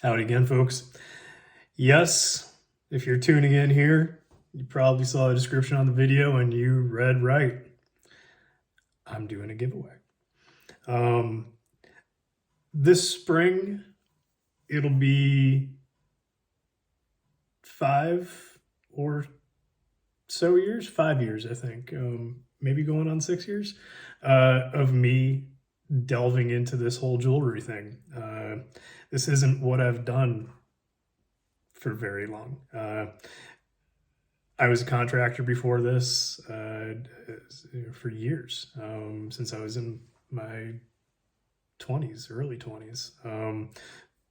Howdy again, folks. Yes, if you're tuning in here, you probably saw the description on the video and you read right. I'm doing a giveaway. Um, this spring, it'll be 5 years, I think, maybe going on 6 years, of me delving into this whole jewelry thing. This isn't what I've done for very long. I was a contractor before this for years, since I was in my 20s, early 20s.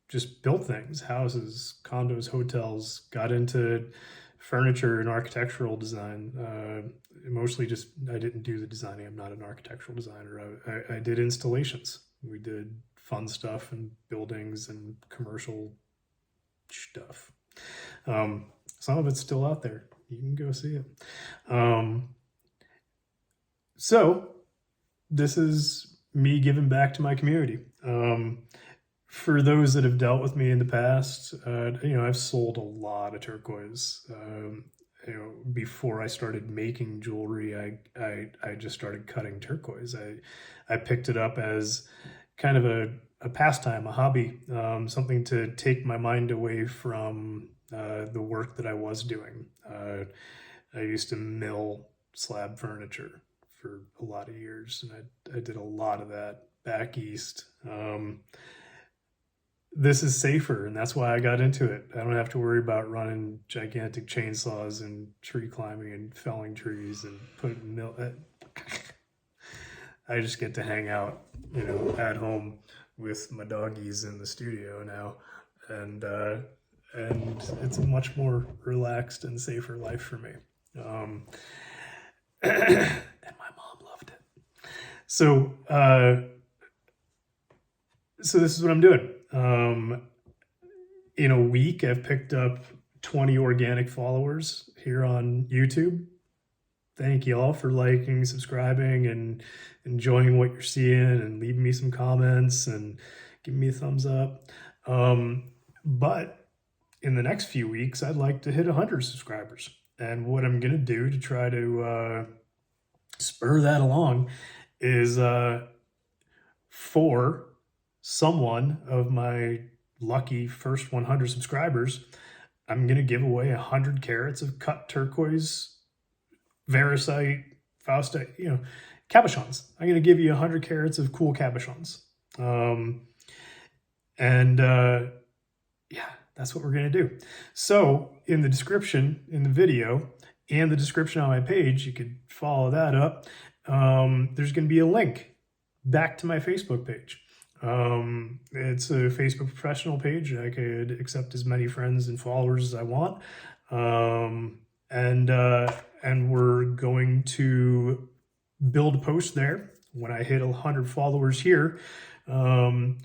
Just built things, houses, condos, hotels, got into furniture and architectural design. Mostly just, I didn't do the designing. I'm not an architectural designer. I did installations. We did fun stuff and buildings and commercial stuff. Some of it's still out there. You can go see it. So this is me giving back to my community. For those that have dealt with me in the past, I've sold a lot of turquoise. Before I started making jewelry, I just started cutting turquoise. I picked it up as kind of a pastime, a hobby, something to take my mind away from the work that I was doing. I used to mill slab furniture for a lot of years, and I did a lot of that back east. This is safer, and that's why I got into it. I don't have to worry about running gigantic chainsaws and tree climbing and felling trees and putting mill. I just get to hang out, at home with my doggies in the studio now, and it's a much more relaxed and safer life for me. And my mom loved it. So this is what I'm doing. In a week, I've picked up 20 organic followers here on YouTube. Thank you all for liking, subscribing, and enjoying what you're seeing, and leaving me some comments and giving me a thumbs up. But in the next few weeks, I'd like to hit 100 subscribers. And what I'm going to do to try to spur that along is for someone of my lucky first 100 subscribers, I'm going to give away 100 carats of cut turquoise, variscite, faustite, cabochons. I'm going to give you 100 carats of cool cabochons. That's what we're going to do. So in the description, in the video, and the description on my page, you could follow that up. There's going to be a link back to my Facebook page. It's a Facebook professional page. I could accept as many friends and followers as I want. And we're going to build a post there. When I hit 100 followers here, one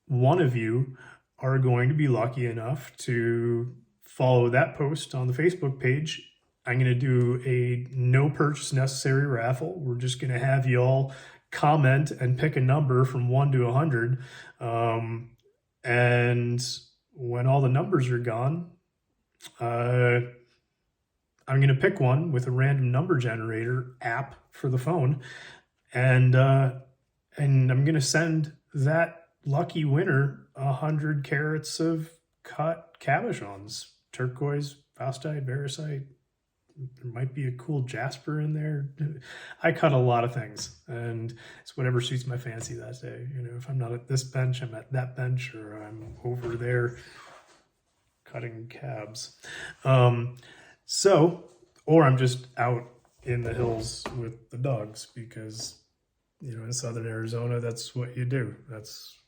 of you are going to be lucky enough to follow that post on the Facebook page. I'm going to do a no purchase necessary raffle. We're just going to have you all comment and pick a number from 1 to 100. And when all the numbers are gone, I'm going to pick one with a random number generator app for the phone. And I'm going to send that lucky winner 100 carats of cut cabochons, turquoise, faustite, variscite. There might be a cool jasper in there. I cut a lot of things, and it's whatever suits my fancy that day. If I'm not at this bench, I'm at that bench, or I'm over there cutting cabs. Or I'm just out in the hills with the dogs, because in Southern Arizona, that's what you do. That's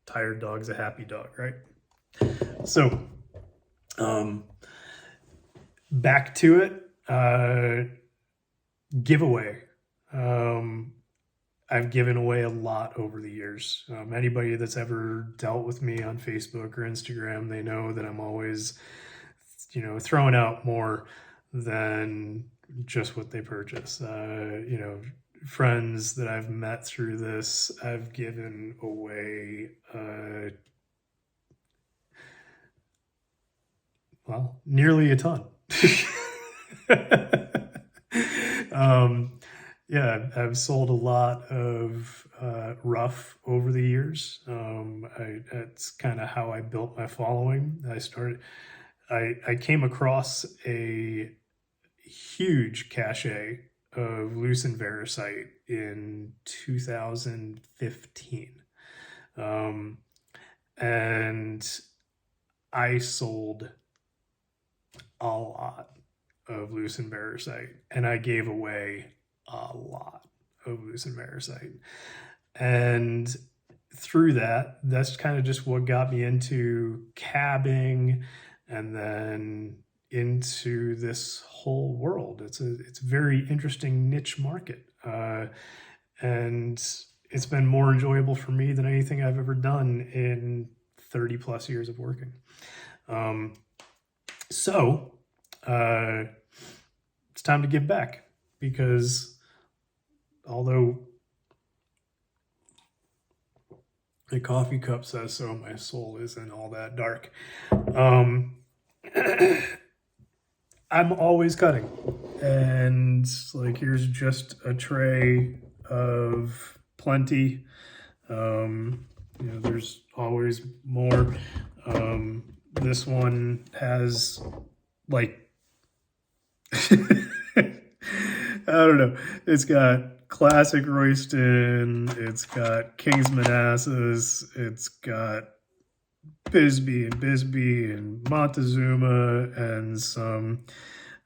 tired dog's a happy dog, right? So, back to it. Giveaway. I've given away a lot over the years. Anybody that's ever dealt with me on Facebook or Instagram, they know that I'm always, throwing out more than just what they purchase. Friends that I've met through this, I've given away well, nearly a ton. um, yeah, I've sold a lot of rough over the years. That's kind of how I built my following. I came across a huge cache of Lucent Veracite in 2015. Um, and I sold a lot of Lucent Veracite, and I gave away a lot of Lucent Veracite. And through that, that's kind of just what got me into cabbing and then into this whole world. It's a very interesting niche market. And it's been more enjoyable for me than anything I've ever done in 30 plus years of working. So it's time to give back, because although the coffee cup says so, my soul isn't all that dark. I'm always cutting, and like, here's just a tray of plenty. There's always more. This one has like I don't know. It's got classic Royston. It's got King's Manassas. It's got Bisbee and Montezuma and some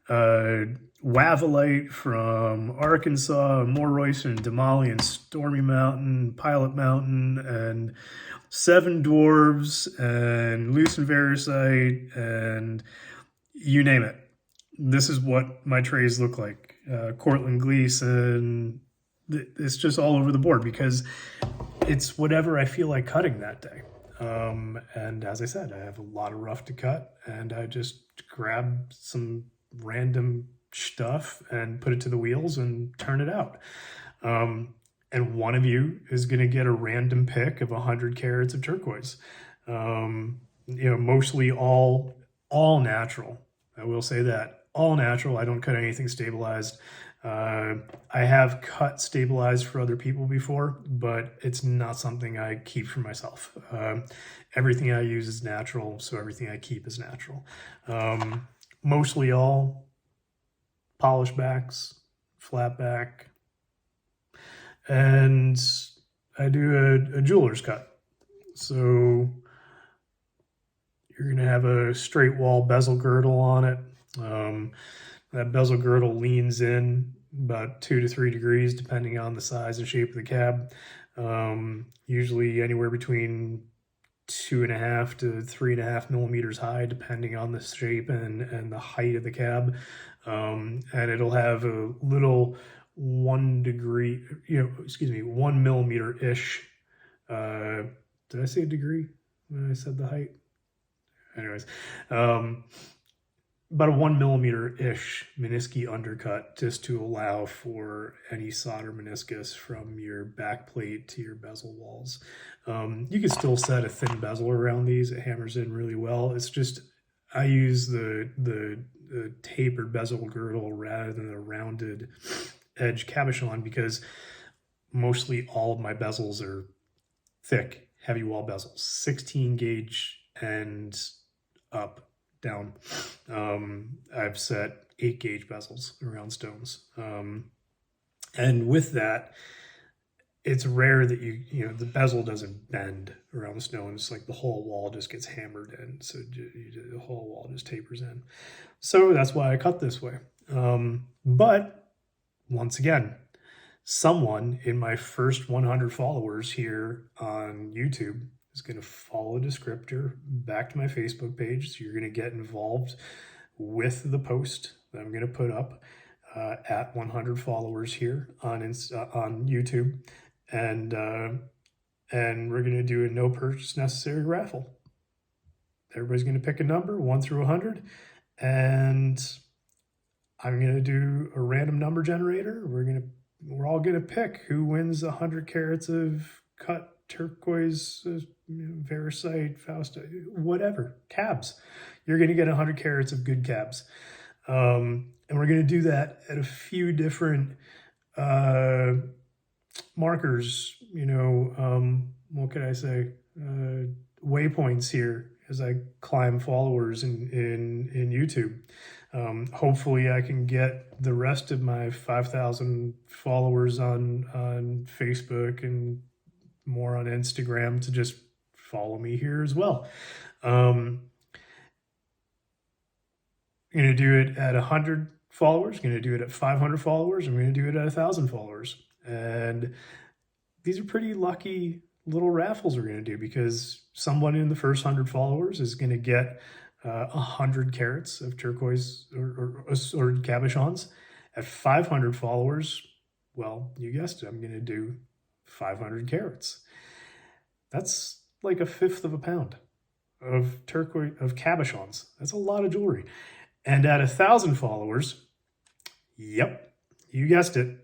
Wavalite from Arkansas, and more Royston and Denali and Stormy Mountain, Pilot Mountain, and Seven Dwarves and Lucent Veracite, and you name it. This is what my trays look like. Cortland Gleason. It's just all over the board, because it's whatever I feel like cutting that day. And as I said, I have a lot of rough to cut, and I just grab some random stuff and put it to the wheels and turn it out. And one of you is going to get a random pick of 100 carats of turquoise. Mostly all natural. I will say that. All natural. I don't cut anything stabilized. I have cut stabilized for other people before, but it's not something I keep for myself. Everything I use is natural, so everything I keep is natural. Mostly all polish backs, flat back, and I do a jeweler's cut. So you're going to have a straight wall bezel girdle on it. That bezel girdle leans in about 2 to 3 degrees, depending on the size and shape of the cab. Usually anywhere between 2.5 to 3.5 millimeters high, depending on the shape and the height of the cab. And it'll have a little 1 millimeter-ish. Did I say a degree when I said the height? Anyways, about a 1 millimeter-ish menisci undercut, just to allow for any solder meniscus from your back plate to your bezel walls. You can still set a thin bezel around these. It hammers in really well. It's just, I use the tapered bezel girdle rather than a rounded edge cabochon, because mostly all of my bezels are thick, heavy wall bezels, 16 gauge and up, down. I've set 8 gauge bezels around stones. And with that, it's rare that the bezel doesn't bend around the stones. Like the whole wall just gets hammered in. So the whole wall just tapers in. So that's why I cut this way. But once again, someone in my first 100 followers here on YouTube is going to follow a descriptor back to my Facebook page. So you're going to get involved with the post that I'm going to put up at 100 followers here on YouTube. And we're going to do a no purchase necessary raffle. Everybody's going to pick a number 1 through 100, and I'm going to do a random number generator. We're all going to pick who wins 100 carats of cut turquoise, Varisite, Fausta, whatever, cabs. You're going to get 100 carats of good cabs. And we're going to do that at a few different markers, what could I say? Waypoints here as I climb followers in YouTube. Hopefully I can get the rest of my 5,000 followers on Facebook and more on Instagram to just follow me here as well. I'm going to do it at 100 followers, going to do it at 500 followers, I'm going to do it at 1,000 followers. And these are pretty lucky little raffles we're going to do, because someone in the first 100 followers is going to get 100 carats of turquoise or cabochons. At 500 followers, well, you guessed it, I'm going to do 500 carats. That's like 1/5 of a pound of turquoise, of cabochons. That's a lot of jewelry. And at 1,000 followers, yep, you guessed it,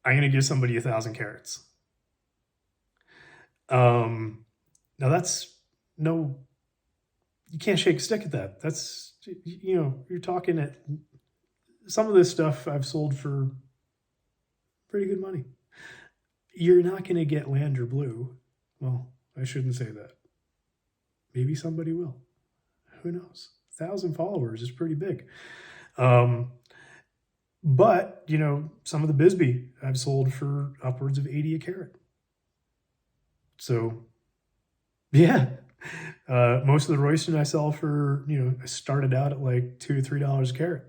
I'm going to give somebody 1,000 carats. Now that's no, you can't shake a stick at that. That's, you're talking at some of this stuff I've sold for pretty good money. You're not going to get Lander Blue. Well, I shouldn't say that. Maybe somebody will. Who knows? 1,000 followers is pretty big. But, some of the Bisbee I've sold for upwards of 80 a carat. So, yeah. Most of the Royston I sell for, I started out at like $2 to $3 a carat.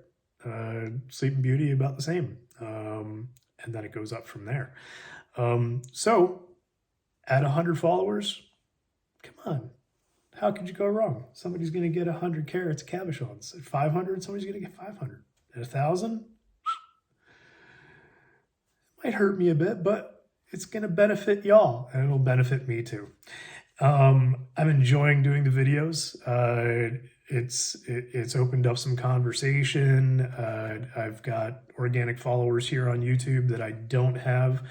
Sleeping Beauty about the same. And then it goes up from there. So, at 100 followers, come on. How could you go wrong? Somebody's going to get 100 carats of cabochons. At 500, somebody's going to get 500. At 1,000, might hurt me a bit, but it's going to benefit y'all, and it'll benefit me too. I'm enjoying doing the videos. It's opened up some conversation. I've got organic followers here on YouTube that I don't have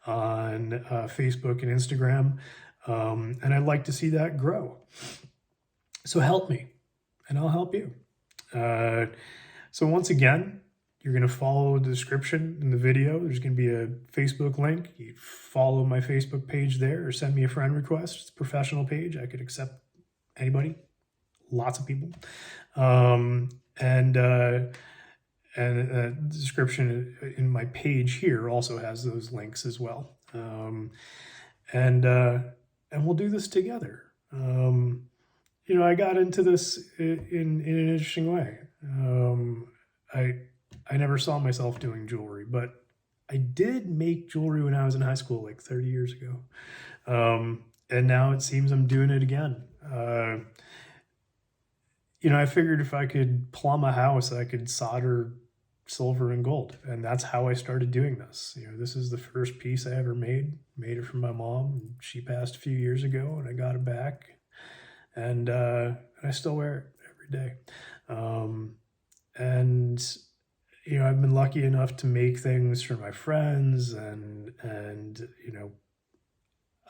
on Facebook and Instagram. And I'd like to see that grow. So help me, and I'll help you. So once again, you're going to follow the description in the video. There's going to be a Facebook link. You follow my Facebook page there, or send me a friend request. It's a professional page. I could accept anybody, lots of people. And the description in my page here also has those links as well. And we'll do this together. I got into this in an interesting way. I never saw myself doing jewelry, but I did make jewelry when I was in high school, like 30 years ago. And now it seems I'm doing it again. I figured if I could plumb a house, I could solder silver and gold. And that's how I started doing this. This is the first piece I ever made. Made it for my mom. She passed a few years ago, and I got it back. And I still wear it every day. I've been lucky enough to make things for my friends, and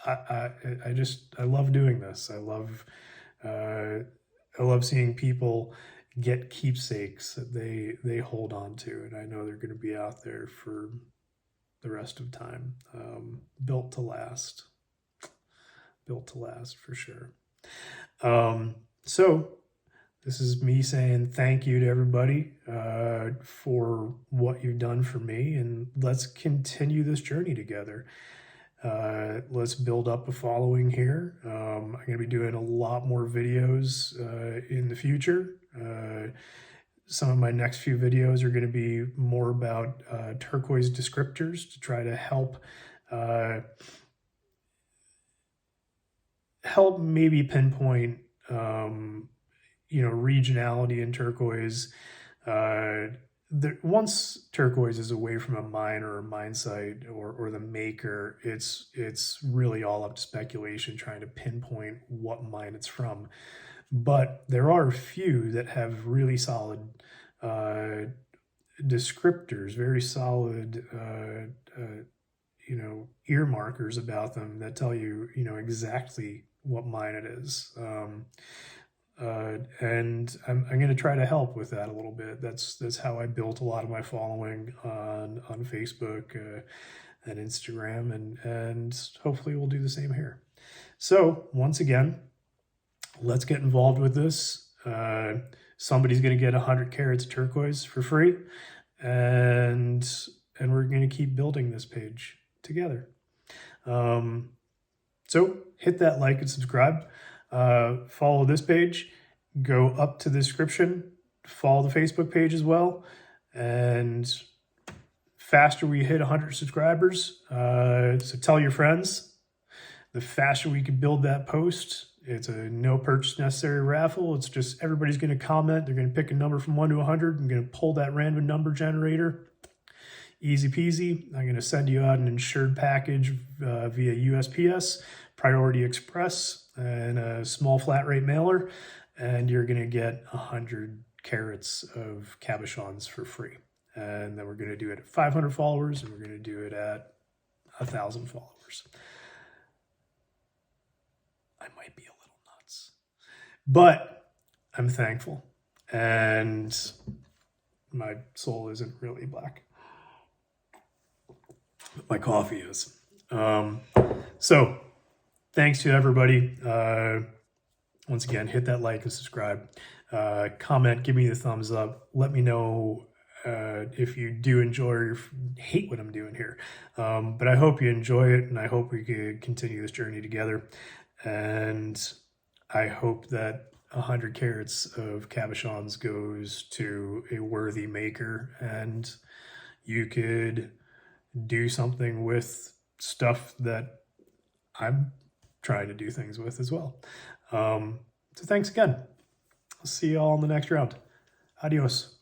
I love doing this. I love seeing people get keepsakes that they hold on to, and I know they're going to be out there for the rest of time. Built to last for sure. So this is me saying thank you to everybody for what you've done for me, and let's continue this journey together. Let's build up a following here. I'm going to be doing a lot more videos in the future. Some of my next few videos are going to be more about turquoise descriptors to try to help maybe pinpoint regionality in turquoise. Once turquoise is away from a mine or a mine site or the maker, it's really all up to speculation trying to pinpoint what mine it's from. But there are a few that have really solid descriptors, very solid ear markers about them that tell you, exactly what mine it is. And I'm going to try to help with that a little bit. That's how I built a lot of my following on Facebook and Instagram, and hopefully we'll do the same here. So once again, let's get involved with this. Somebody's going to get 100 carats of turquoise for free, and we're going to keep building this page together. So hit that like and subscribe. Follow this page. Go up to the description. Follow the Facebook page as well. And faster we hit 100 subscribers, so tell your friends. The faster we can build that post. It's a no purchase necessary raffle. It's just everybody's going to comment. They're going to pick a number from 1 to 100. I'm going to pull that random number generator. Easy peasy. I'm going to send you out an insured package via USPS, Priority Express, and a small flat rate mailer. And you're going to get 100 carats of cabochons for free. And then we're going to do it at 500 followers, and we're going to do it at 1,000 followers. I might be a little nuts, but I'm thankful, and my soul isn't really black. My coffee is. So thanks to everybody. Once again, hit that like and subscribe. Comment, give me the thumbs up. Let me know if you do enjoy or hate what I'm doing here. But I hope you enjoy it, and I hope we could continue this journey together. And I hope that 100 carats of cabochons goes to a worthy maker, and you could do something with stuff that I'm trying to do things with as well. So thanks again. I'll see you all in the next round. Adios.